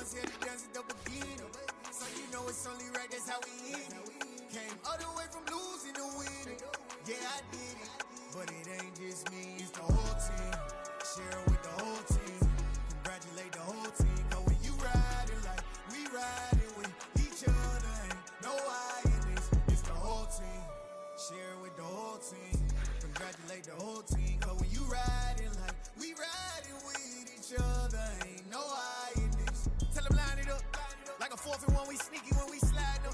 ones here to dance at the beginning. So you know it's only right, that's how we end it. Came all the way from losing to winning. Yeah, I did it, but it ain't just me, it's the whole team. Share it with the whole team. Congratulate the whole team. Cause when you riding like we riding with each other, ain't no I in this. It's the whole team. Share it with the whole team. Congratulate the whole team. Cause when you riding like we riding with each other, ain't no I in this. Tell them line it up. Like a 4th and 1, we sneaky when we slide them.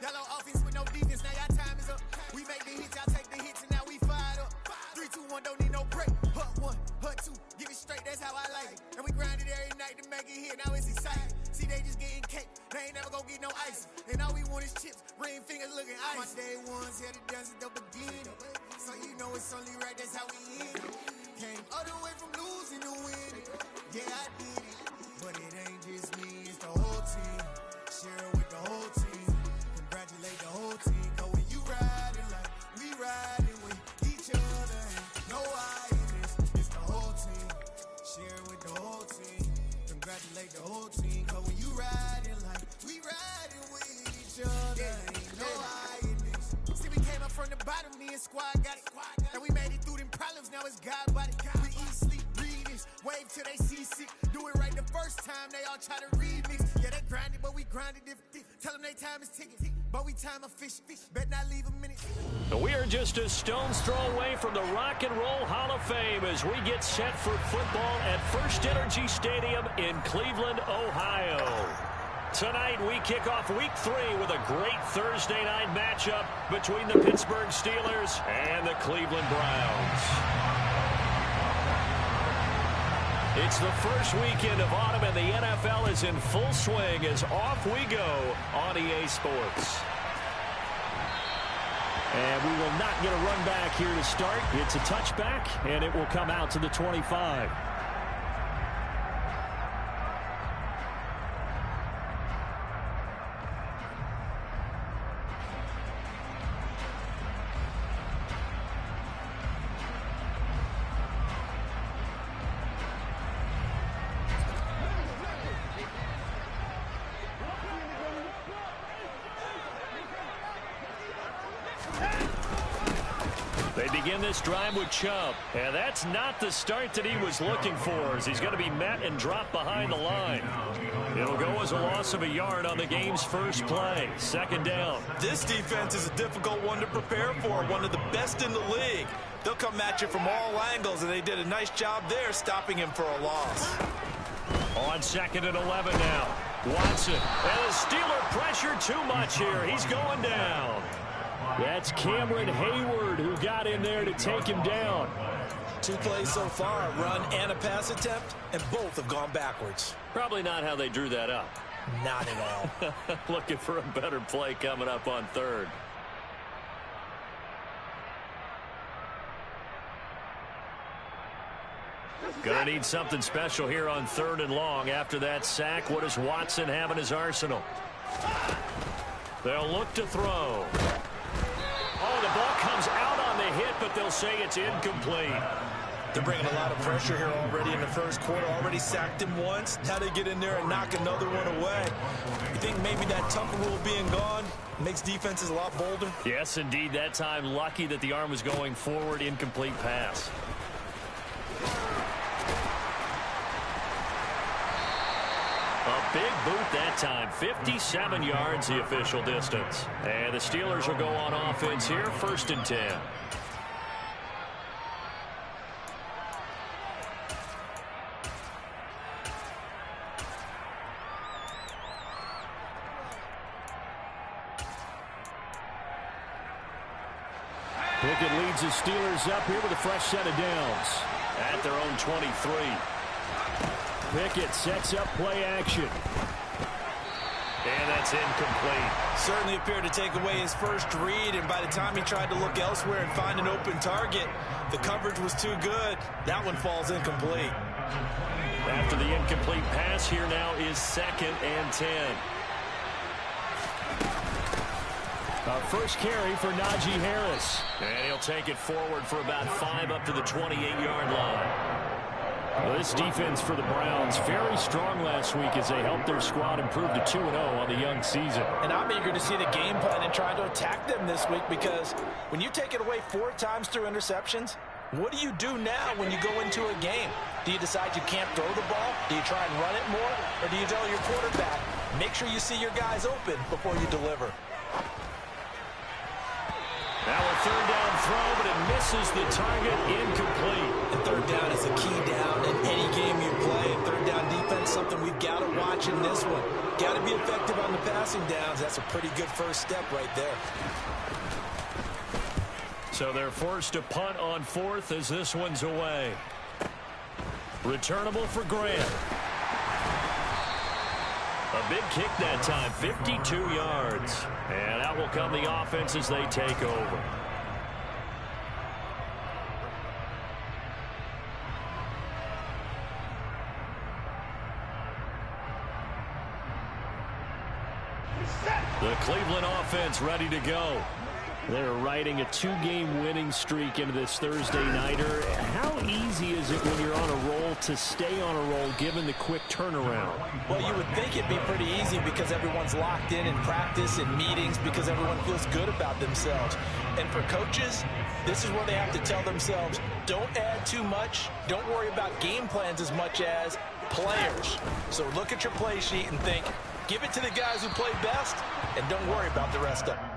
Y'all on offense with no defense, now y'all time is up. We make the hits, y'all take the hits, and now we fired up. 3, 2, 1, don't need no break. Hut 1, hut 2, give it straight, that's how I like it. And we grind it every night to make it hit, now it's exciting. See, they just getting cake, they ain't never gonna get no ice. And all we want is chips, ring fingers looking ice. My day ones here to dance at the beginning. So you know it's only right, that's how we end it. Came all the way from losing to winning. Yeah, I did it, but it ain't just me, it's the whole team. Share it with the whole team. Congratulate the whole team. Cause when you riding like we riding with each other, ain't no I in this. It's the whole team. Share it with the whole team. Congratulate the whole team. Cause when you riding like we riding with each other, ain't no I in this. See, we came up from the bottom, me and squad got it. And we made it through them problems, now it's God body. We eat, sleep, breathe this. Wave till they see sick. Do it right the first time, they all try to remix. Yeah, they grinded, but we grinded different. Tell them they time is ticking, but we time a fish. Bet not leave a minute. We are just a stone's throw away from the Rock and Roll Hall of Fame as we get set for football at First Energy Stadium in Cleveland, Ohio. Tonight, we kick off Week 3 with a great Thursday night matchup between the Pittsburgh Steelers and the Cleveland Browns. It's the first weekend of autumn, and the NFL is in full swing as off we go on EA Sports. And we will not get a run back here to start. It's a touchback, and it will come out to the 25. They begin this drive with Chubb, and that's not the start that he was looking for, as he's going to be met and dropped behind the line. It'll go as a loss of a yard on the game's first play. Second down. This defense is a difficult one to prepare for, one of the best in the league. They'll come at you from all angles, and they did a nice job there stopping him for a loss. On 2nd and 11 now. Watson, and the Steeler pressure too much here. He's going down. That's Cameron Hayward who got in there to take him down. 2 plays so far, a run and a pass attempt, and both have gone backwards. Probably not how they drew that up. Not at all. Looking for a better play coming up on 3rd. Gonna need something special here on 3rd and long. After that sack, what does Watson have in his arsenal? They'll look to throw. Oh, the ball comes out on the hit, but they'll say it's incomplete. They're bringing a lot of pressure here already in the first quarter. Already sacked him once. Now they get in there and knock another one away. You think maybe that tougher rule being gone makes defenses a lot bolder? Yes, indeed. That time, lucky that the arm was going forward. Incomplete pass. A big boot that time. 57 yards the official distance. And the Steelers will go on offense here. 1st and 10. Pickett leads the Steelers up here with a fresh set of downs at their own 23. Pickett sets up play action. And that's incomplete. Certainly appeared to take away his first read, and by the time he tried to look elsewhere and find an open target, the coverage was too good. That one falls incomplete. After the incomplete pass, here now is 2nd and 10. First carry for Najee Harris. And he'll take it forward for about 5 up to the 28-yard line. Well, this defense for the Browns, very strong last week as they helped their squad improve to 2-0 on the young season. And I'm eager to see the game plan and try to attack them this week, because when you take it away 4 times through interceptions, what do you do now when you go into a game? Do you decide you can't throw the ball? Do you try and run it more? Or do you tell your quarterback, make sure you see your guys open before you deliver? Now a third down throw, but it misses the target, incomplete. And third down is a key down in any game you play. And third down defense, something we've got to watch in this one. Got to be effective on the passing downs. That's a pretty good first step right there. So they're forced to punt on 4th as this one's away. Returnable for Grant. A big kick that time, 52 yards. And out will come the offense as they take over. The Cleveland offense ready to go. They're riding a 2-game winning streak into this Thursday nighter. How easy is it when you're on a roll to stay on a roll given the quick turnaround? Well, you would think it'd be pretty easy because everyone's locked in practice and meetings, because everyone feels good about themselves. And for coaches, this is where they have to tell themselves, don't add too much. Don't worry about game plans as much as players. So look at your play sheet and think, give it to the guys who play best, and don't worry about the rest of them.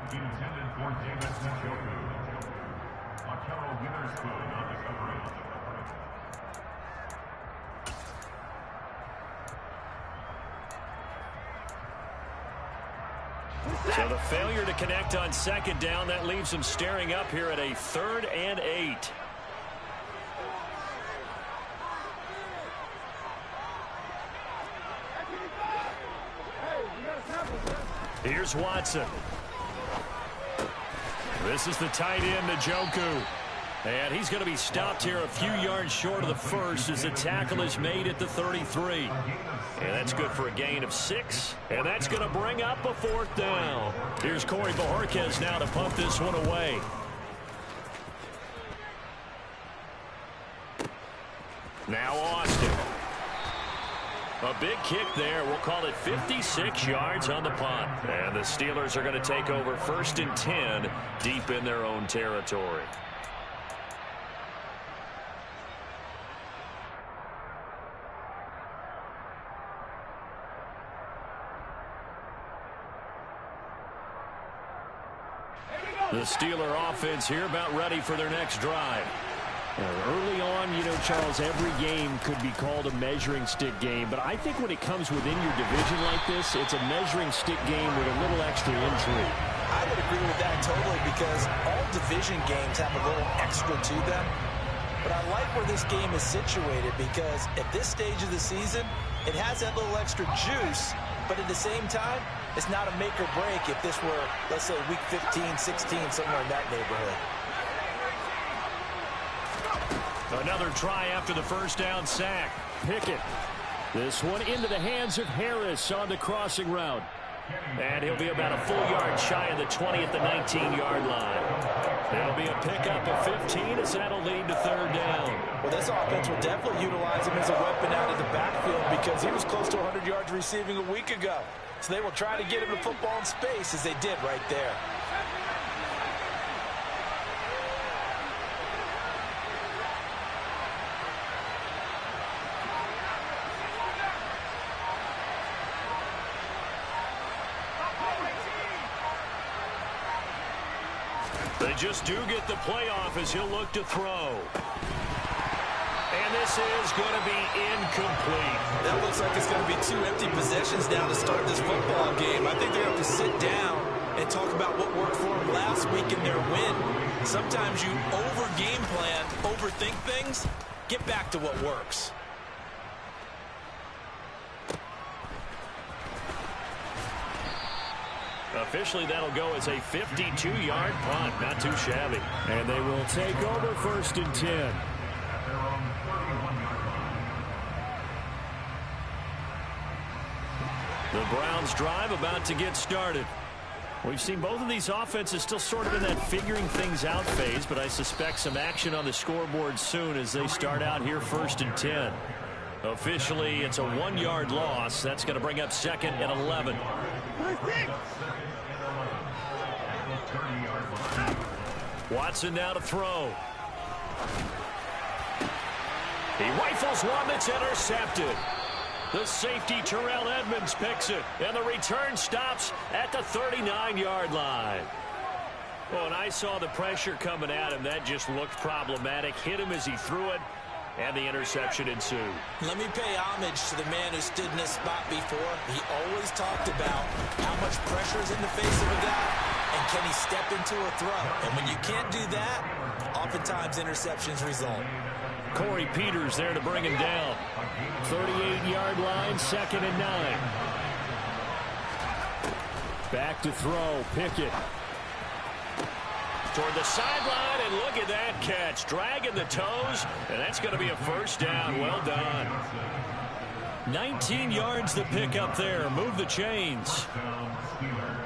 Intended for Davis Njoku. Lakello Witherspoon on the coverage. So the failure to connect on 2nd down, that leaves them staring up here at a 3rd and 8. Here's Watson. This is the tight end, Njoku. And he's going to be stopped here a few yards short of the first as the tackle is made at the 33. And that's good for a gain of 6. And that's going to bring up a 4th down. Here's Corey Bojorquez now to punt this one away. Now Austin. A big kick there. We'll call it 56 yards on the punt. And the Steelers are going to take over 1st and 10 deep in their own territory. The Steeler offense here about ready for their next drive. Early on, you know, Charles, every game could be called a measuring stick game. But I think when it comes within your division like this, it's a measuring stick game with a little extra intrigue. I would agree with that totally, because all division games have a little extra to them. But I like where this game is situated, because at this stage of the season, it has that little extra juice. But at the same time, it's not a make or break if this were, let's say, week 15, 16, somewhere in that neighborhood. Another try after the first down sack. Pickett. This one into the hands of Harris on the crossing route. And he'll be about a full yard shy of the 20 at the 19-yard line. There'll be a pickup of 15 as that'll lead to 3rd down. Well, this offense will definitely utilize him as a weapon out of the backfield, because he was close to 100 yards receiving a week ago. So they will try to get him the football in space, as they did right there. They just do get the playoff as he'll look to throw. And this is going to be incomplete. That looks like it's going to be 2 empty possessions now to start this football game. I think they're going to have to sit down and talk about what worked for them last week in their win. Sometimes you over-game plan, overthink things. Get back to what works. Officially, that'll go as a 52-yard punt. Not too shabby. And they will take over 1st and 10. The Browns drive about to get started. We've seen both of these offenses still sort of in that figuring things out phase, but I suspect some action on the scoreboard soon as they start out here 1st and 10. Officially, it's a 1-yard loss. That's going to bring up 2nd and 11. Watson now to throw. He rifles one that's intercepted. The safety, Terrell Edmonds, picks it, and the return stops at the 39-yard line. Well, when I saw the pressure coming at him, that just looked problematic. Hit him as he threw it, and the interception ensued. Let me pay homage to the man who stood in this spot before. He always talked about how much pressure is in the face of a guy, and can he step into a throw. And when you can't do that, oftentimes interceptions result. Corey Peters there to bring him down. 38-yard line, 2nd and 9. Back to throw, Pickett. Toward the sideline, and look at that catch. Dragging the toes, and that's going to be a 1st down. Well done. 19 yards to pick up there. Move the chains.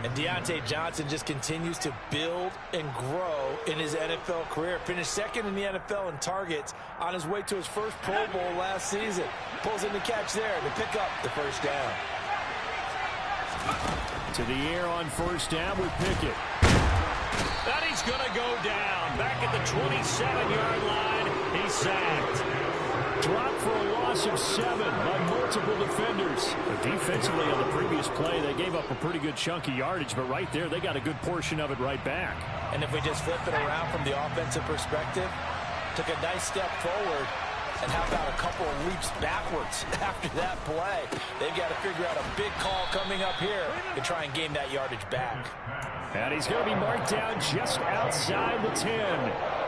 And Deontay Johnson just continues to build and grow in his NFL career. Finished 2nd in the NFL in targets on his way to his first Pro Bowl last season. Pulls in the catch there to pick up the 1st down. To the air on 1st down with Pickett. And he's going to go down. Back at the 27-yard line. He's sacked. Dropped for a loss of 7 by multiple defenders. But defensively on the previous play, they gave up a pretty good chunk of yardage, but right there, they got a good portion of it right back. And if we just flip it around from the offensive perspective, took a nice step forward, and how about a couple of leaps backwards after that play? They've got to figure out a big call coming up here to try and gain that yardage back. And he's going to be marked down just outside the 10.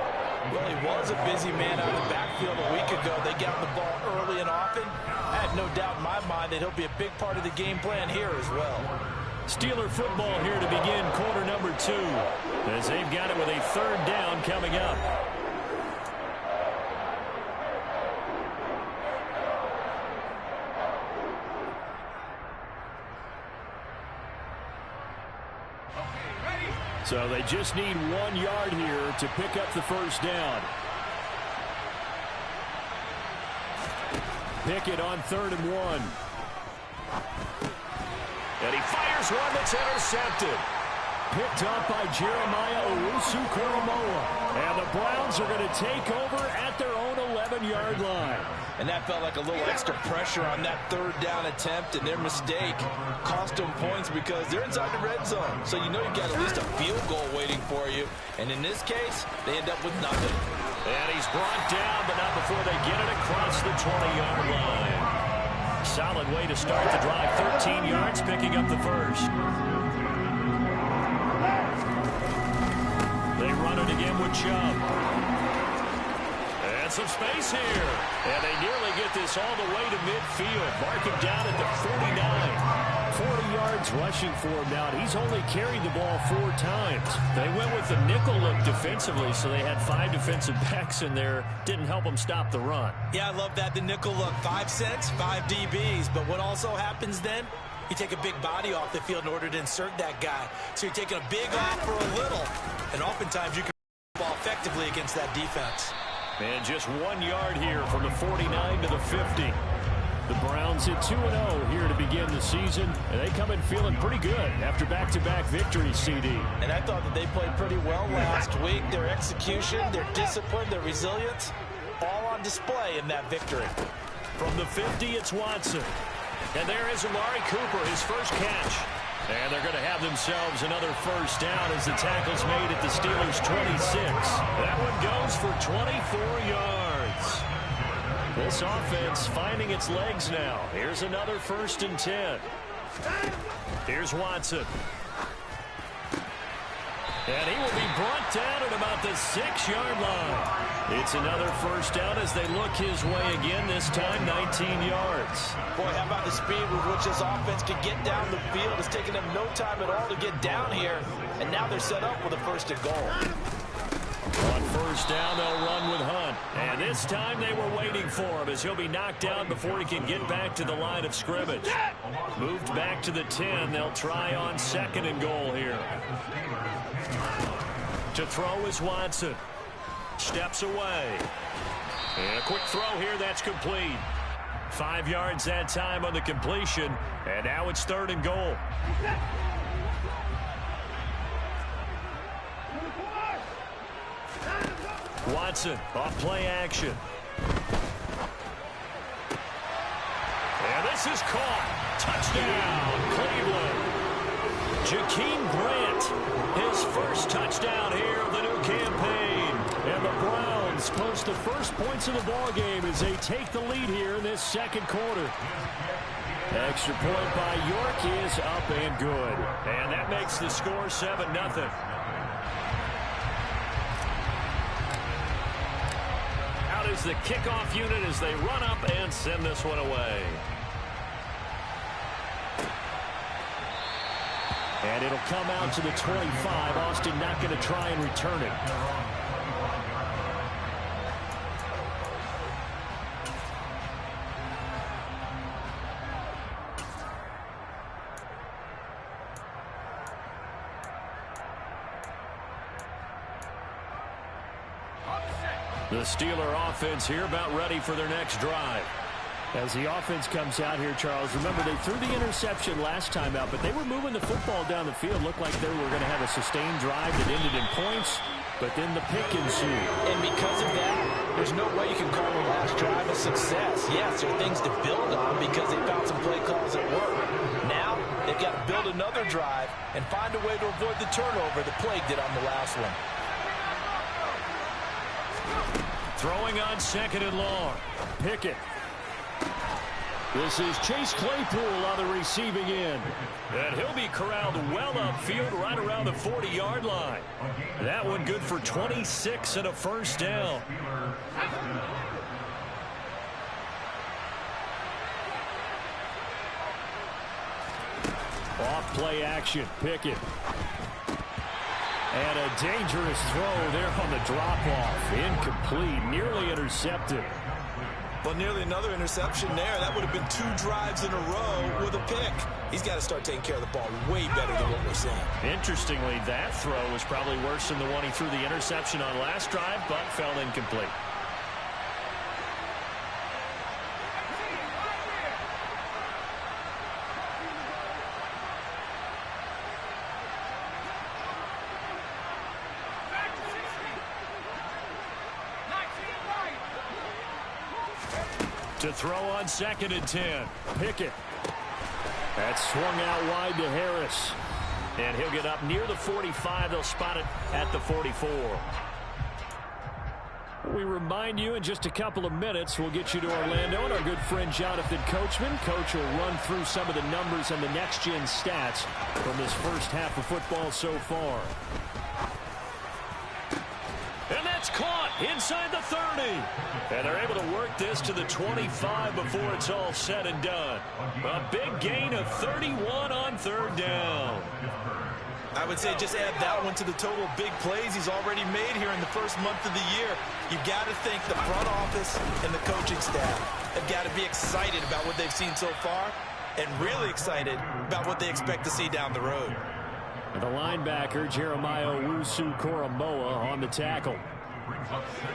Well, he was a busy man out of the backfield a week ago. They got the ball early and often. I have no doubt in my mind that he'll be a big part of the game plan here as well. Steeler football here to begin quarter number 2, as they've got it with a 3rd down coming up. So they just need 1 yard here to pick up the 1st down. Pickett on 3rd and 1. And he fires one that's intercepted. Picked up by Jeremiah Owusu-Koramoah. And the Browns are going to take over at their own 11-yard line. And that felt like a little extra pressure on that 3rd down attempt, and their mistake cost them points because they're inside the red zone. So you know you've got at least a field goal waiting for you. And in this case, they end up with nothing. And he's brought down, but not before they get it across the 20-yard line. Solid way to start the drive. 13 yards, picking up the 1st. They run it again with Chubb. And some space here. And they nearly get this all the way to midfield. Mark him down at the 49. 40 yards rushing for him now. He's only carried the ball 4 times. They went with the nickel look defensively, so they had 5 defensive backs in there. Didn't help them stop the run. Yeah, I love that. The nickel look. 5 sets, 5 DBs. But what also happens then? You take a big body off the field in order to insert that guy. So you're taking a big off for a little. And oftentimes you can ball effectively against that defense. And just 1 yard here from the 49 to the 50. The Browns hit 2-0 here to begin the season, and they come in feeling pretty good after back-to-back victories, CD. And I thought that they played pretty well last week. Their execution, their discipline, their resilience, all on display in that victory. From the 50, it's Watson. And there is Amari Cooper, his first catch. And they're going to have themselves another 1st down as the tackle's made at the Steelers' 26. That one goes for 24 yards. This offense finding its legs now. Here's another 1st and 10. Here's Watson. And he will be brought down at about the 6-yard line. It's another 1st down as they look his way again, this time 19 yards. Boy, how about the speed with which this offense can get down the field? It's taken them no time at all to get down here, and now they're set up with a 1st and goal. On 1st down, they'll run with Hunt. And this time they were waiting for him as he'll be knocked down before he can get back to the line of scrimmage. Moved back to the 10. They'll try on 2nd and goal here. To throw is Watson. Steps away. And a quick throw here. That's complete. 5 yards that time on the completion. And now it's 3rd and goal. Watson off play action. And this is caught. Touchdown, Cleveland. Jakeem Grant, his 1st touchdown here of the new campaign. And the Browns post the first points of the ball game as they take the lead here in this 2nd quarter. Extra point by York is up and good. And that makes the score 7-0. Is the kickoff unit as they run up and send this one away. And it'll come out to the 25. Austin not going to try and return it. The Steeler offense here about ready for their next drive. As the offense comes out here, Charles, remember they threw the interception last time out, but they were moving the football down the field. Looked like they were going to have a sustained drive that ended in points, but then the pick ensued. And because of that, there's no way you can call the last drive a success. Yes, there are things to build on because they found some play calls that work. Now, they've got to build another drive and find a way to avoid the turnover that plagued it on the last one. Throwing on 2nd and long. Pickett. This is Chase Claypool on the receiving end. And he'll be corralled well upfield right around the 40-yard line. That one good for 26 and a 1st down. Off play action. Pickett. And a dangerous throw there on the drop-off. Incomplete. Nearly intercepted. Well, nearly another interception there. That would have been 2 drives in a row with a pick. He's got to start taking care of the ball way better than what we're seeing. Interestingly, that throw was probably worse than the one he threw the interception on last drive, but fell incomplete. To throw on 2nd and 10. Pickett. That's swung out wide to Harris. And he'll get up near the 45. They'll spot it at the 44. We remind you in just a couple of minutes, we'll get you to Orlando and our good friend Jonathan Coachman. Coach will run through some of the numbers and the next-gen stats from this first half of football so far. And that's caught inside the 30. And they're able to work this to the 25 before it's all said and done. A big gain of 31 on 3rd down. I would say just add that one to the total big plays he's already made here in the first month of the year. You've got to think the front office and the coaching staff have got to be excited about what they've seen so far and really excited about what they expect to see down the road. The linebacker, Jeremiah Owusu-Koramoah, on the tackle.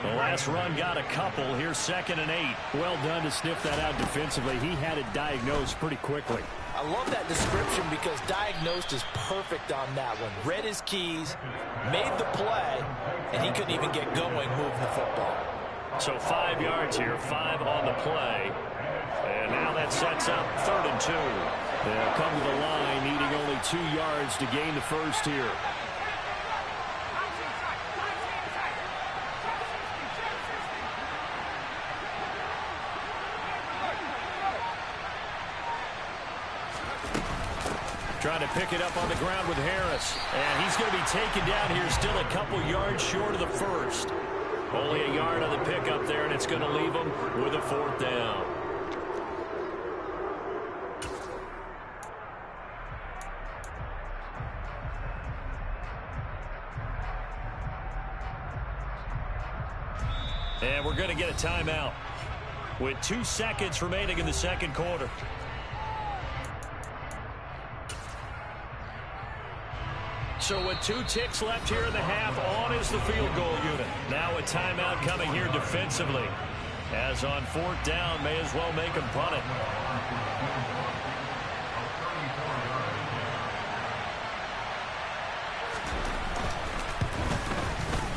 The last run got a couple. Here's 2nd and 8. Well done to sniff that out defensively. He had it diagnosed pretty quickly. I love that description because diagnosed is perfect on that one. Read his keys, made the play, and he couldn't even get going moving the football. So 5 yards here, 5 on the play. And now that sets up 3rd and 2. They'll come to the line needing only 2 yards to gain the first here. trying to pick it up on the ground with Harris. And he's going to be taken down here, still a couple yards short of the first. Only a yard on the pickup there, and it's going to leave him with a 4th down. And we're going to get a timeout with 2 seconds remaining in the second quarter. So with 2 ticks left here in the half, on is the field goal unit. Now a timeout coming here defensively. As on 4th down, may as well make him punt it.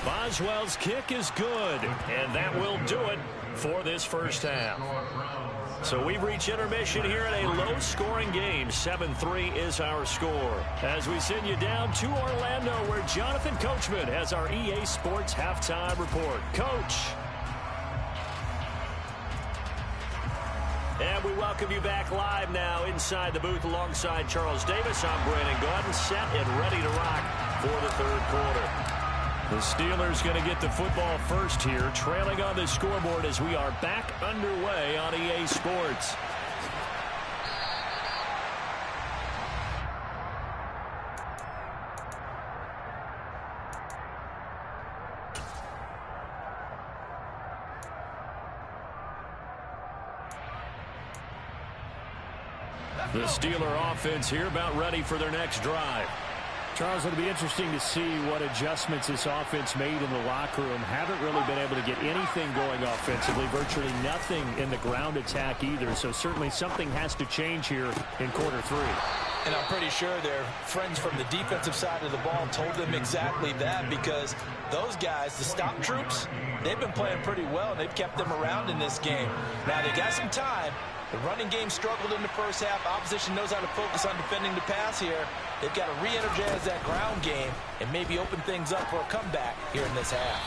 Boswell's kick is good, and that will do it for this first half. So we've reached intermission here in a low-scoring game. 7-3 is our score. As we send you down to Orlando, where Jonathan Coachman has our EA Sports halftime report. Coach. And we welcome you back live now inside the booth alongside Charles Davis. I'm Brandon Gaudin, set and ready to rock for the third quarter. The Steelers going to get the football first here, trailing on the scoreboard as we are back underway on EA Sports. The Steeler offense here about ready for their next drive. Charles, it'll be interesting to see what adjustments this offense made in the locker room. Haven't really been able to get anything going offensively. Virtually nothing in the ground attack either. So certainly something has to change here in quarter 3. And I'm pretty sure their friends from the defensive side of the ball told them exactly that, because those guys, the stop troops, they've been playing pretty well, and they've kept them around in this game. Now, they got some time. The running game struggled in the first half. Opposition knows how to focus on defending the pass here. They've got to re-energize that ground game and maybe open things up for a comeback here in this half.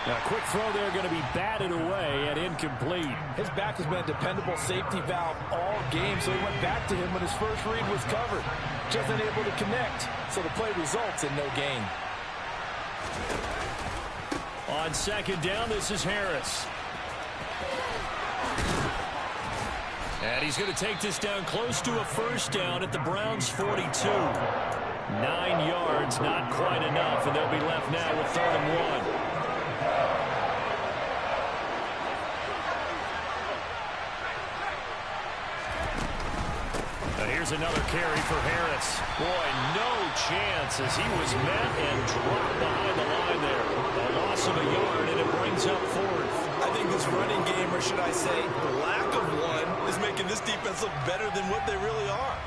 Now, a quick throw there going to be batted away and incomplete. His back has been a dependable safety valve all game, so he went back to him when his first read was covered. Just unable to connect, so the play results in no gain. On 2nd down, this is Harris. And he's going to take this down close to a first down at the Browns' 42. 9 yards, not quite enough, and they'll be left now with 3rd and 1. Here's another carry for Harris. Boy, no chance as he was met and dropped behind the line there. A loss of a yard, and it brings up 4th. I think this running game, or should I say lack of one, is making this defense look better than what they really are.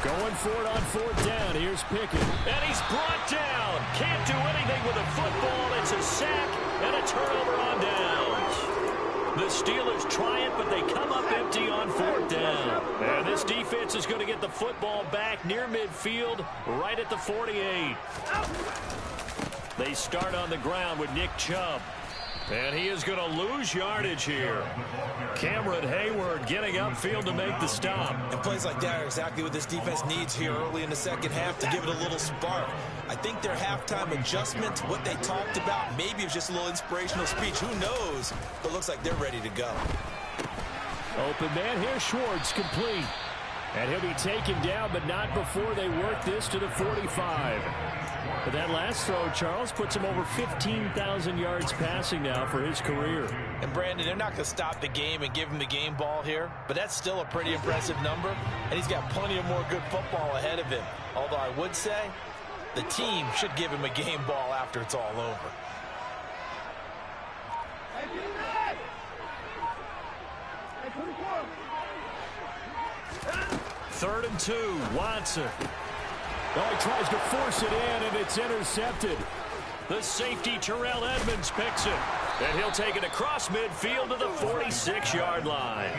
Going for it on 4th down. Here's Pickett. And he's brought down. Can't do anything with a football. It's a sack and a turnover on downs. The Steelers try it, but they come up empty on 4th down. And this defense is going to get the football back near midfield, right at the 48. They start on the ground with Nick Chubb. And he is going to lose yardage here. Cameron Hayward getting upfield to make the stop. And plays like that are exactly what this defense needs here early in the second half to give it a little spark. I think their halftime adjustments, what they talked about, maybe it was just a little inspirational speech. Who knows? But it looks like they're ready to go. Open man here, Schwartz, complete. And he'll be taken down, but not before they work this to the 45. But that last throw, Charles, puts him over 15,000 yards passing now for his career. And, Brandon, they're not going to stop the game and give him the game ball here, but that's still a pretty impressive number, and he's got plenty of more good football ahead of him. Although I would say the team should give him a game ball after it's all over. Third and 2, Watson. Oh, he tries to force it in, and it's intercepted. The safety, Terrell Edmonds, picks it. And he'll take it across midfield to the 46-yard line.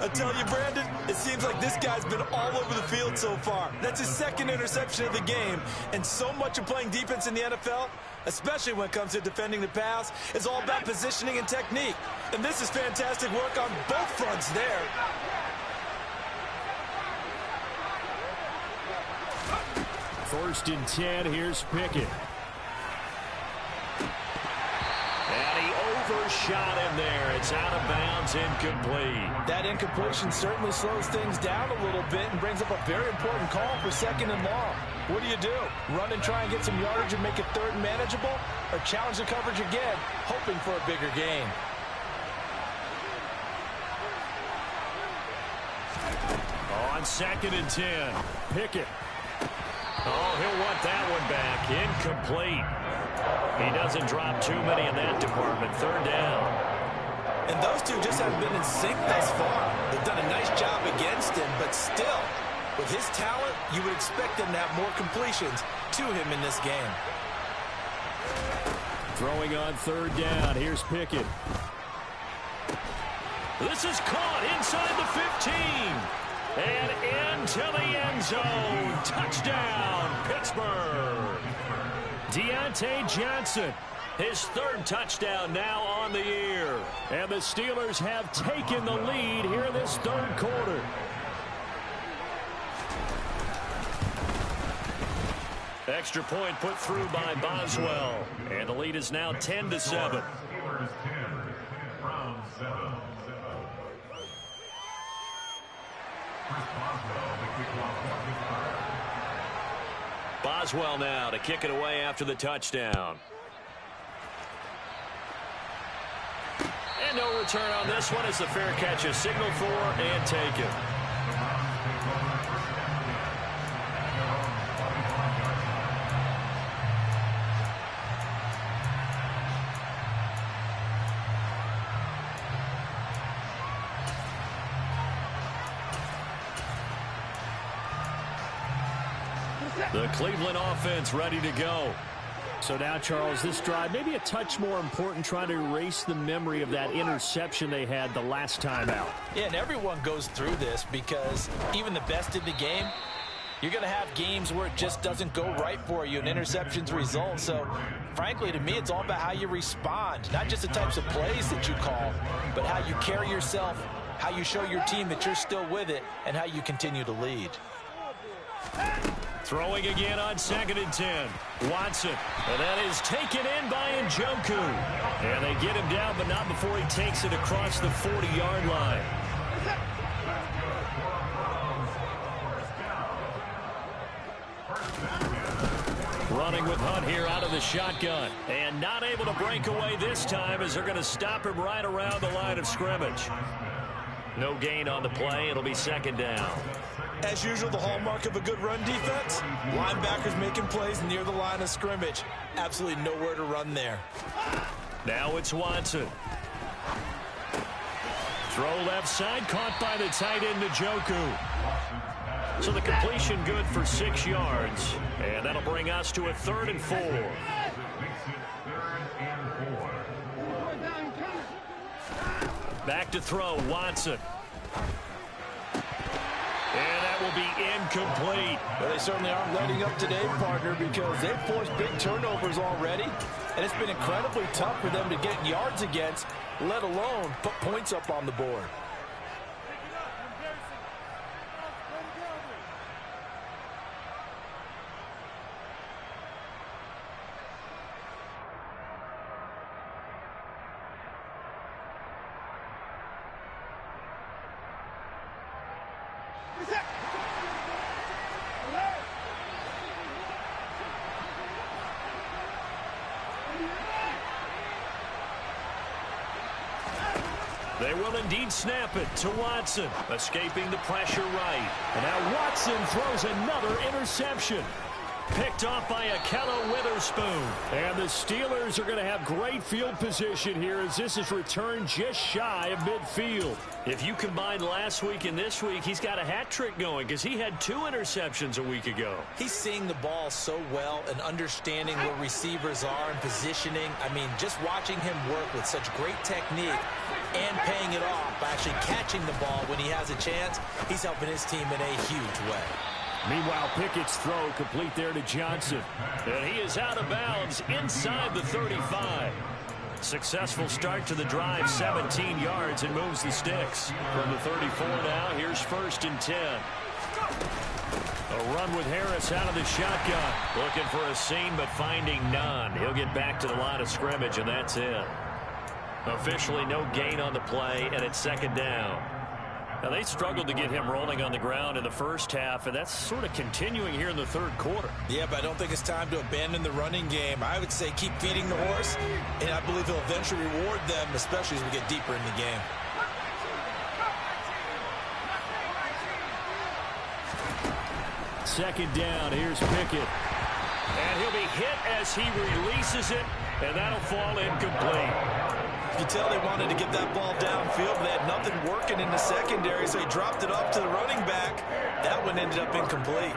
I tell you, Brandon, it seems like this guy's been all over the field so far. That's his second interception of the game. And so much of playing defense in the NFL, especially when it comes to defending the pass, is all about positioning and technique. And this is fantastic work on both fronts there. First and 10, here's Pickett. And he overshot him there. It's out of bounds, incomplete. That incompletion certainly slows things down a little bit and brings up a very important call for second and long. What do? Run and try and get some yardage and make it third and manageable? Or challenge the coverage again, hoping for a bigger gain? On second and 10, Pickett. Oh, he'll want that one back. Incomplete. He doesn't drop too many in that department. Third down. And those two just haven't been in sync thus far. They've done a nice job against him, but still, with his talent, you would expect them to have more completions to him in this game. Throwing on third down. Here's Pickett. This is caught inside the 15. And into the end zone. Touchdown, Pittsburgh. Deontay Johnson, his third touchdown now on the year. And the Steelers have taken the lead here in this third quarter. Extra point put through by Boswell. And the lead is now 10-7. Steelers 10, Browns 7. Boswell now to kick it away after the touchdown. And no return on this one as the fair catch is signaled for and taken. The Cleveland offense ready to go. So now, Charles, this drive maybe a touch more important, trying to erase the memory of that interception they had the last time out. Yeah, and everyone goes through this because even the best in the game, you're going to have games where it just doesn't go right for you and interceptions result. So, frankly, to me, it's all about how you respond, not just the types of plays that you call, but how you carry yourself, how you show your team that you're still with it, and how you continue to lead. Throwing again on second and 10. Watson. And that is taken in by Njoku. And they get him down, but not before he takes it across the 40-yard line. Running with Hunt here out of the shotgun. And not able to break away this time as they're going to stop him right around the line of scrimmage. No gain on the play. It'll be second down. As usual, the hallmark of a good run defense, linebackers making plays near the line of scrimmage. Absolutely nowhere to run there. Now it's Watson. Throw left side, caught by the tight end, Njoku. So the completion good for 6 yards. And that'll bring us to a 3rd and 4. Back to throw, Watson. And that will be incomplete. Well, they certainly aren't letting up today, partner, because they've forced big turnovers already. And it's been incredibly tough for them to get yards against, let alone put points up on the board. They will indeed snap it to Watson, escaping the pressure right. And now Watson throws another interception. Picked off by Ahkello Witherspoon. And the Steelers are going to have great field position here as this is returned just shy of midfield. If you combine last week and this week, he's got a hat trick going because he had 2 interceptions a week ago. He's seeing the ball so well and understanding where receivers are and positioning. I mean, just watching him work with such great technique and paying it off by actually catching the ball when he has a chance, he's helping his team in a huge way. Meanwhile, Pickett's throw complete there to Johnson. And he is out of bounds inside the 35. Successful start to the drive, 17 yards, and moves the sticks. From the 34 now, here's 1st and 10. A run with Harris out of the shotgun. Looking for a seam, but finding none. He'll get back to the line of scrimmage, and that's it. Officially no gain on the play, and it's 2nd down. Now, they struggled to get him rolling on the ground in the first half, and that's sort of continuing here in the 3rd quarter. Yeah, but I don't think it's time to abandon the running game. I would say keep feeding the horse, and I believe he'll eventually reward them, especially as we get deeper in the game. Second down, here's Pickett. And he'll be hit as he releases it, and that'll fall incomplete. You can tell they wanted to get that ball downfield, but they had nothing working in the secondary, so he dropped it off to the running back. That one ended up incomplete.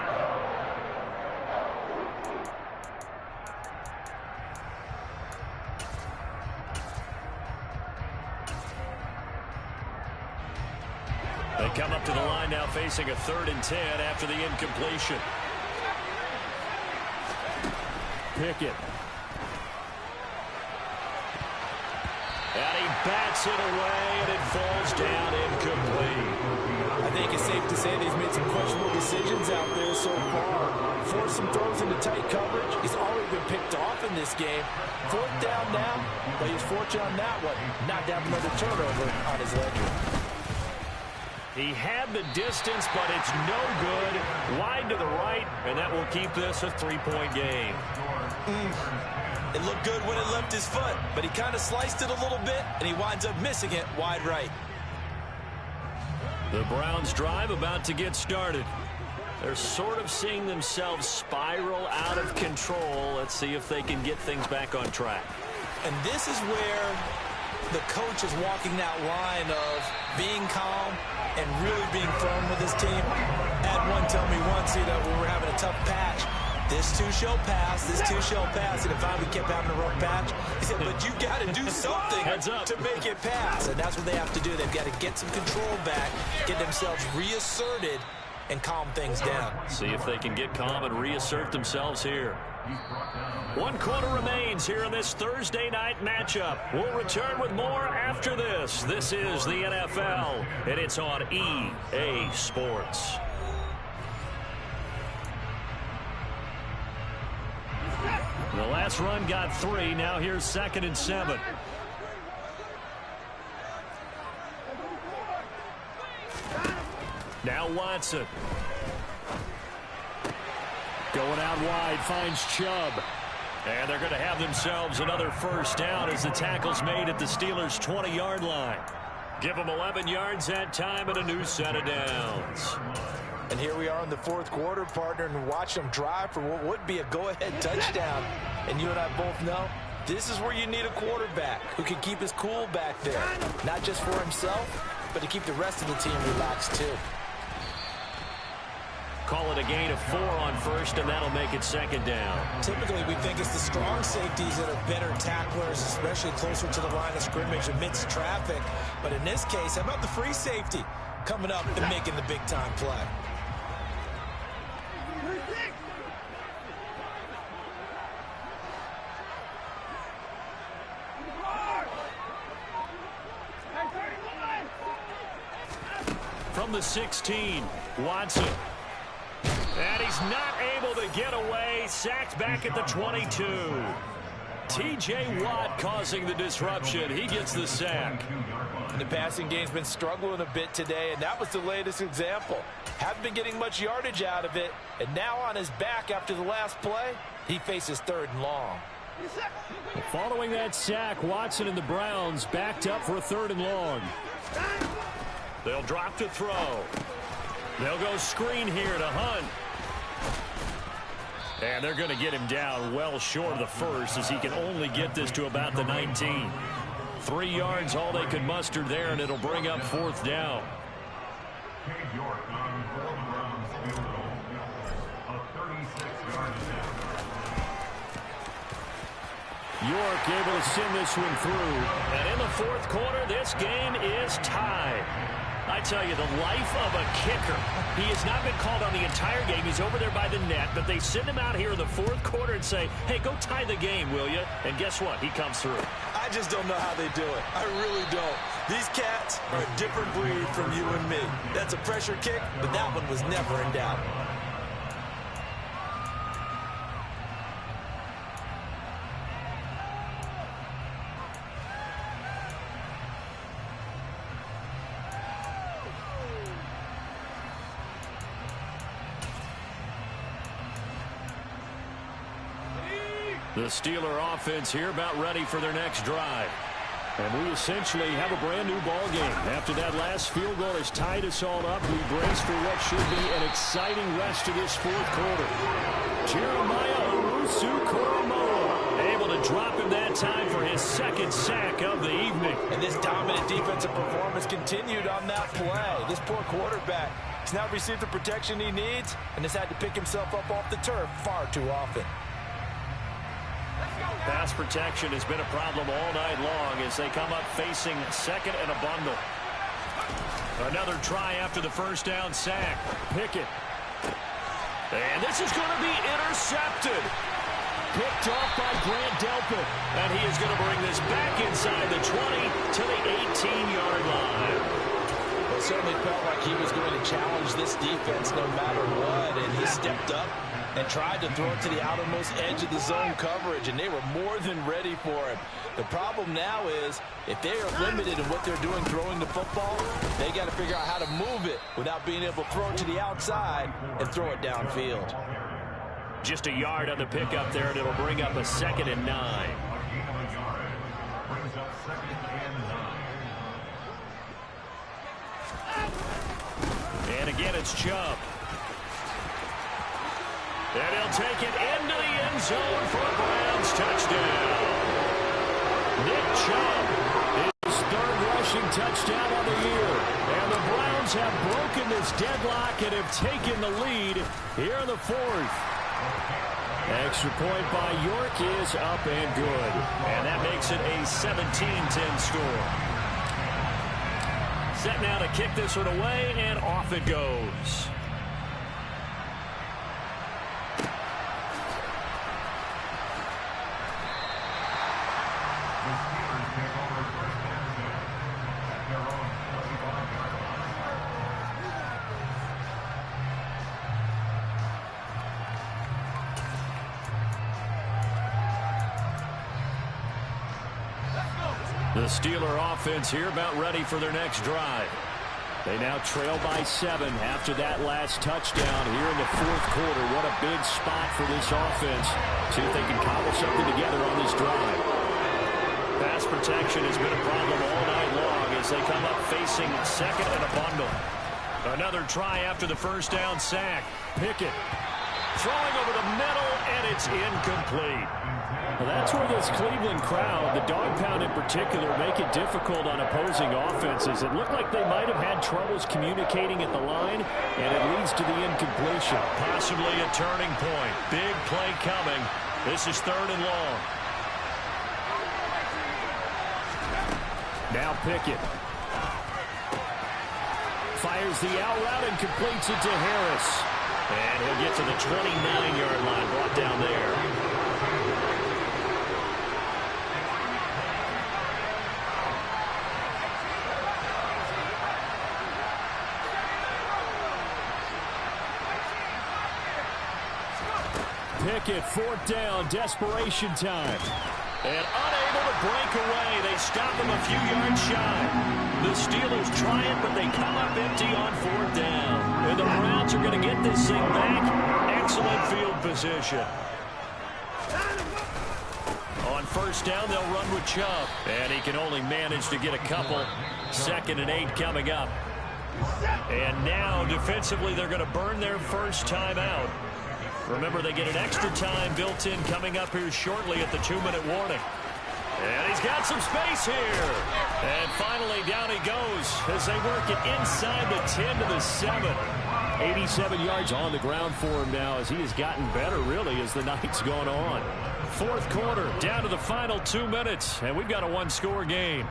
They come up to the line now facing a 3rd and 10 after the incompletion. Pickett. And he bats it away, and it falls down incomplete. I think it's safe to say that he's made some questionable decisions out there so far. Forced some throws into tight coverage. He's already been picked off in this game. 4th down now, but he's fortunate on that one. Not to have another turnover on his ledger. He had the distance, but it's no good. Wide to the right, and that will keep this a 3-point game. It looked good when it left his foot, but he kind of sliced it a little bit, and he winds up missing it wide right. The Browns drive about to get started. They're sort of seeing themselves spiral out of control. Let's see if they can get things back on track. And this is where the coach is walking that line of being calm and really being firm with his team. I had one tell me once, when we were having a tough patch, this too shall pass, this too shall pass. And if I kept having a rough patch, he said, but you got to do something to make it pass. And that's what they have to do. They've got to get some control back, get themselves reasserted, and calm things down. See if they can get calm and reassert themselves here. 1 quarter remains here in this Thursday night matchup. We'll return with more after this. This is the NFL, and it's on EA Sports. The last run got 3. Now here's 2nd and 7. Now Watson. Going out wide, finds Chubb. And they're going to have themselves another 1st down as the tackle's made at the Steelers' 20-yard line. Give them 11 yards that time and a new set of downs. And here we are in the 4th quarter, partner, and watch them drive for what would be a go-ahead touchdown. And you and I both know this is where you need a quarterback who can keep his cool back there. Not just for himself, but to keep the rest of the team relaxed too. Call it a gain of 4 on 1st, and that'll make it 2nd down. Typically, we think it's the strong safeties that are better tacklers, especially closer to the line of scrimmage amidst traffic. But in this case, how about the free safety coming up and making the big-time play? From the 16, Watson. And he's not able to get away. Sacked back at the 22. T.J. Watt causing the disruption. He gets the sack. And the passing game's been struggling a bit today, and that was the latest example. Haven't been getting much yardage out of it, and now on his back after the last play, he faces 3rd and long. Following that sack, Watson and the Browns backed up for a 3rd and long. They'll drop to throw. They'll go screen here to Hunt. And they're going to get him down well short of the first, as he can only get this to about the 19. 3 yards, all they could muster there, and it'll bring up 4th down. Cade York on 4th Browns field goal. A 36-yard attempt. York able to send this one through. And in the 4th quarter, this game is tied. I tell you, the life of a kicker. He has not been called on the entire game. He's over there by the net, but they send him out here in the 4th quarter and say, hey, go tie the game, will you? And guess what? He comes through. I just don't know how they do it. I really don't. These cats are a different breed from you and me. That's a pressure kick, but that one was never in doubt. The Steeler offense here about ready for their next drive. And we essentially have a brand new ball game. After that last field goal has tied us all up, we brace for what should be an exciting rest of this 4th quarter. Jeremiah Owusu-Koramoah able to drop him that time for his 2nd sack of the evening. And this dominant defensive performance continued on that play. This poor quarterback has not received the protection he needs and has had to pick himself up off the turf far too often. Pass protection has been a problem all night long as they come up facing 2nd and a bundle. Another try after the 1st down sack. Pickett. And this is going to be intercepted. Picked off by Grant Delpit. And he is going to bring this back inside the 20 to the 18-yard line. Well, it certainly felt like he was going to challenge this defense no matter what, and he stepped up and tried to throw it to the outermost edge of the zone coverage, and they were more than ready for him. The problem now is, if they are limited in what they're doing throwing the football, they got to figure out how to move it without being able to throw it to the outside and throw it downfield. Just a yard on the pickup there, and it'll bring up a 2nd and 9. Brings up 2nd and 9. And again, it's Chubb. And he'll take it into the end zone for a Browns touchdown. Nick Chubb, his 3rd rushing touchdown of the year. And the Browns have broken this deadlock and have taken the lead here in the 4th. Extra point by York is up and good. And that makes it a 17-10 score. Set now to kick this one away, and off it goes. The Steeler offense here about ready for their next drive. They now trail by 7 after that last touchdown here in the 4th quarter. What a big spot for this offense. See if they can cobble something together on this drive. Pass protection has been a problem all night long as they come up facing 2nd and a bundle. Another try after the 1st down sack. Pickett throwing over the middle, and it's incomplete. Well, that's where this Cleveland crowd, the dog pound in particular, make it difficult on opposing offenses. It looked like they might have had troubles communicating at the line, and it leads to the incompletion. Possibly a turning point. Big play coming. This is 3rd and long. Now Pickett fires the out route and completes it to Harris. And he'll get to the 29-yard line, brought down there. Pickett, 4th down, desperation time. And unable to break away. They stop him a few yards shy. The Steelers try it, but they come up empty on 4th down. And the Browns are going to get this thing back. Excellent field position. On 1st down, they'll run with Chubb. And he can only manage to get a couple. 2nd and 8 coming up. And now, defensively, they're going to burn their first time out. Remember, they get an extra time built in coming up here shortly at the 2-minute warning. And he's got some space here. And finally, down he goes as they work it inside the 10 to the 7. 87 yards on the ground for him now as he has gotten better, really, as the night's gone on. Fourth quarter, down to the final 2 minutes, and we've got a one-score game.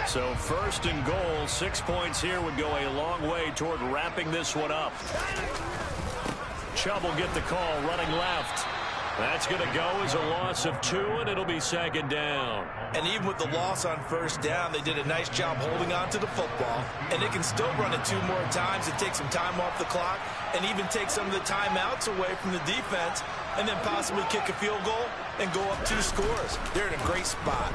So first and goal, 6 points here would go a long way toward wrapping this one up. Chubb will get the call running left. That's going to go as a loss of 2, and it'll be second down. And even with the loss on first down, they did a nice job holding on to the football. And they can still run it 2 more times and take some time off the clock and even take some of the timeouts away from the defense and then possibly kick a field goal and go up 2 scores. They're in a great spot.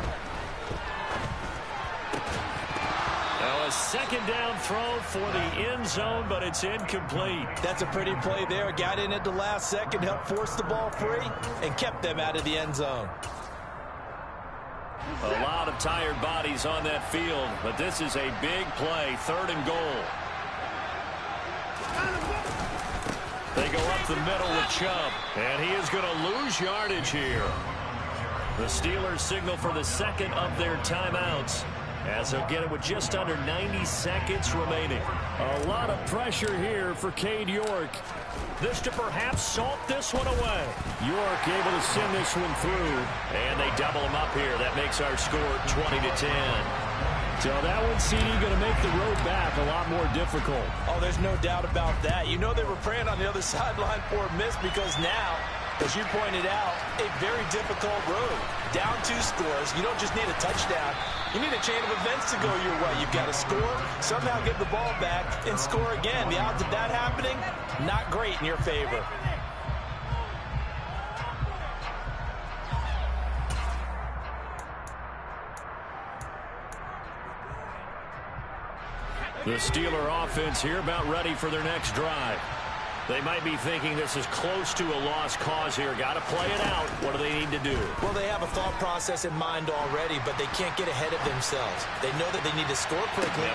Now a second down throw for the end zone, but it's incomplete. That's a pretty play there. Got in at the last second, helped force the ball free, and kept them out of the end zone. A lot of tired bodies on that field, but this is a big play, 3rd and goal. They go up the middle with Chubb, and he is going to lose yardage here. The Steelers signal for the second of their timeouts, as they'll get it with just under 90 seconds remaining. A lot of pressure here for Cade York. This to perhaps salt this one away. York able to send this one through. And they double him up here. That makes our score 20-10. So that one, CD, going to make the road back a lot more difficult. Oh, there's no doubt about that. You know they were praying on the other sideline for a miss because now, as you pointed out, a very difficult road. Down 2 scores. You don't just need a touchdown. You need a chain of events to go your way. You've got to score, somehow get the ball back, and score again. The odds of that happening, not great in your favor. The Steeler offense here about ready for their next drive. They might be thinking this is close to a lost cause here. Got to play it out. What do they need to do? Well, they have a thought process in mind already, but they can't get ahead of themselves. They know that they need to score quickly.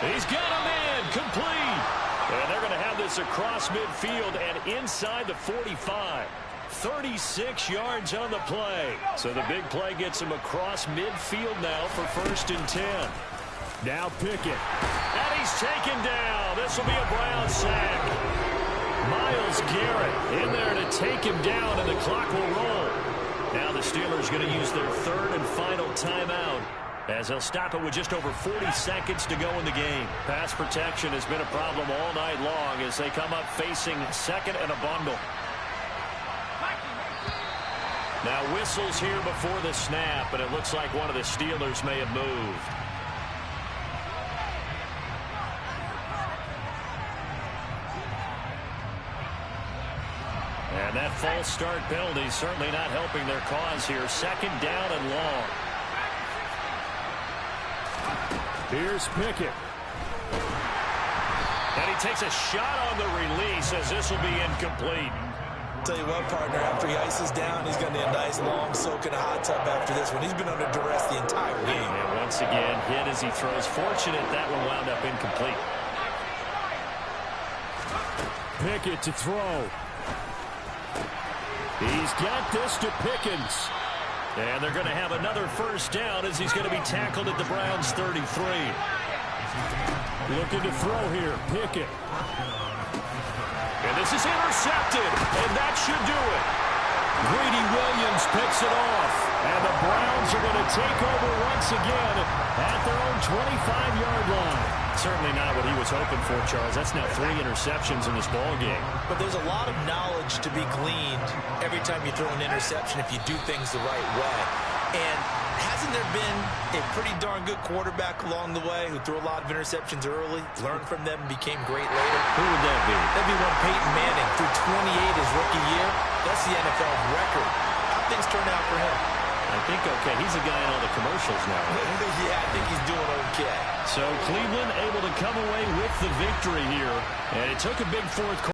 He's got him in. Complete. And they're going to have this across midfield and inside the 45. 36 yards on the play. So the big play gets him across midfield now for 1st and 10. Now Pickett. And he's taken down. This will be a Brown sack. Myles Garrett in there to take him down, and the clock will roll. Now the Steelers going to use their 3rd and final timeout, as they'll stop it with just over 40 seconds to go in the game. Pass protection has been a problem all night long as they come up facing 2nd and a bundle. Now whistles here before the snap, and it looks like one of the Steelers may have moved. And that false start penalty certainly not helping their cause here. 2nd down and long. Here's Pickett. And he takes a shot on the release as this will be incomplete. Tell you what, partner, after he ices down, he's going to need a nice long soak in a hot tub after this one. He's been under duress the entire game. And once again, hit as he throws. Fortunate that one wound up incomplete. Pickett to throw. He's got this to Pickens. And they're going to have another 1st down as he's going to be tackled at the Browns' 33. Looking to throw here. Pickett. And this is intercepted, and that should do it. Greedy Williams picks it off. And the Browns are going to take over once again at their own 25-yard line. Certainly not what he was hoping for, Charles. That's now 3 interceptions in this ball game. But there's a lot of knowledge to be gleaned every time you throw an interception if you do things the right way. And hasn't there been a pretty darn good quarterback along the way who threw a lot of interceptions early, learned from them, and became great later? Who would that be? That'd be one Peyton Manning threw 28 his rookie year. That's the NFL record. How'd things turn out for him? I think okay. He's a guy in all the commercials now. Yeah, I think he's doing okay. So Cleveland able to come away with the victory here. And it took a big fourth quarter.